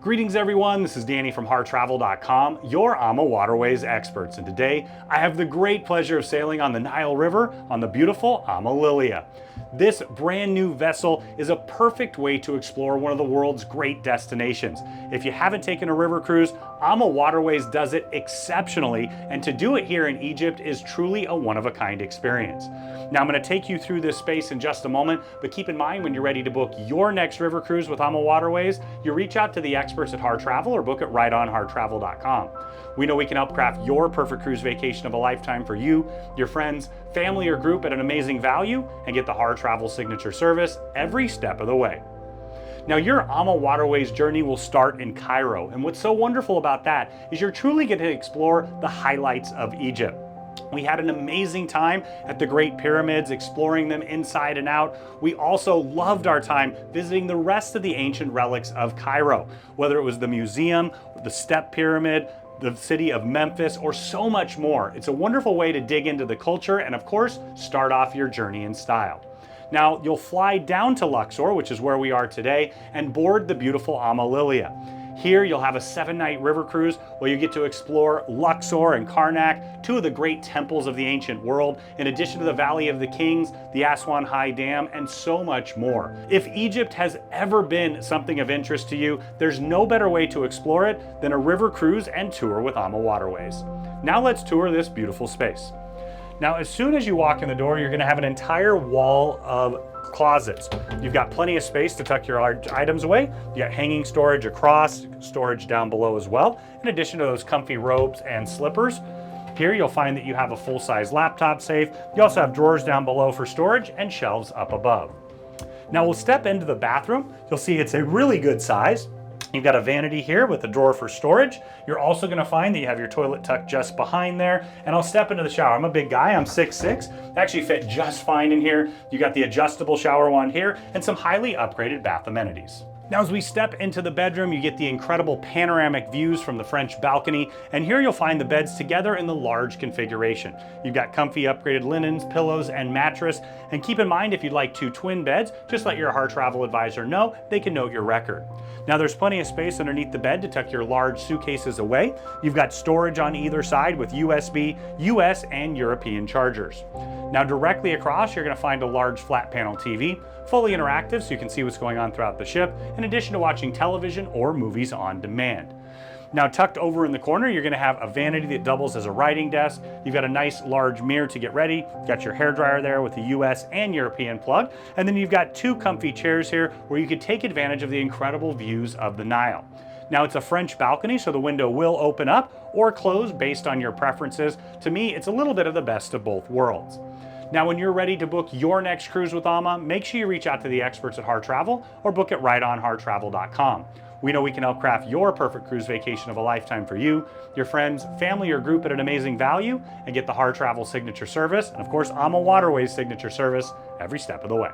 Greetings everyone, this is Danny from HarTravel.com, your AMA Waterways experts, and today I have the great pleasure of sailing on the Nile River on the beautiful AMA Lilia. This brand new vessel is a perfect way to explore one of the world's great destinations. If you haven't taken a river cruise, AMA Waterways does it exceptionally, and to do it here in Egypt is truly a one-of-a-kind experience. Now I'm going to take you through this space in just a moment, but keep in mind when you're ready to book your next river cruise with AMA Waterways, you reach out to the experts at HarTravel or book it right on HarTravel.com. We know we can help craft your perfect cruise vacation of a lifetime for you, your friends, family, or group at an amazing value, and get the HarTravel signature service every step of the way. Now your AMA Waterways journey will start in Cairo, and what's so wonderful about that is you're truly going to explore the highlights of Egypt. We had an amazing time at the Great Pyramids, exploring them inside and out. We also loved our time visiting the rest of the ancient relics of Cairo, whether it was the museum, the Step Pyramid, the city of Memphis, or so much more. It's a wonderful way to dig into the culture and, of course, start off your journey in style. Now, you'll fly down to Luxor, which is where we are today, and board the beautiful AMA Lilia. Here, you'll have a 7-night river cruise where you get to explore Luxor and Karnak, two of the great temples of the ancient world, in addition to the Valley of the Kings, the Aswan High Dam, and so much more. If Egypt has ever been something of interest to you, there's no better way to explore it than a river cruise and tour with AMA Waterways. Now let's tour this beautiful space. Now, as soon as you walk in the door, you're going to have an entire wall of closets. You've got plenty of space to tuck your large items away. You got hanging storage across, storage down below as well, in addition to those comfy robes and slippers. Here you'll find that you have a full-size laptop safe. You also have drawers down below for storage and shelves up above. Now we'll step into the bathroom. You'll see it's a really good size. You've got a vanity here with a drawer for storage. You're also going to find that you have your toilet tucked just behind there. And I'll step into the shower. I'm a big guy, I'm 6'6". Actually fit just fine in here. You got the adjustable shower wand here and some highly upgraded bath amenities. Now as we step into the bedroom, you get the incredible panoramic views from the French balcony, and here you'll find the beds together in the large configuration. You've got comfy upgraded linens, pillows, and mattress, and keep in mind if you'd like 2 twin beds, just let your HarTravel advisor know, they can note your record. Now there's plenty of space underneath the bed to tuck your large suitcases away. You've got storage on either side with USB, US, and European chargers. Now directly across, you're going to find a large flat panel TV, fully interactive so you can see what's going on throughout the ship, in addition to watching television or movies on demand. Now tucked over in the corner, you're going to have a vanity that doubles as a writing desk. You've got a nice large mirror to get ready. You've got your hairdryer there with the US and European plug. And then you've got 2 comfy chairs here where you can take advantage of the incredible views of the Nile. Now it's a French balcony, so the window will open up or close based on your preferences. To me, it's a little bit of the best of both worlds. Now, when you're ready to book your next cruise with AMA, make sure you reach out to the experts at HarTravel or book it right on HarTravel.com. We know we can help craft your perfect cruise vacation of a lifetime for you, your friends, family, or group at an amazing value, and get the HarTravel signature service, and of course, AMA Waterways signature service every step of the way.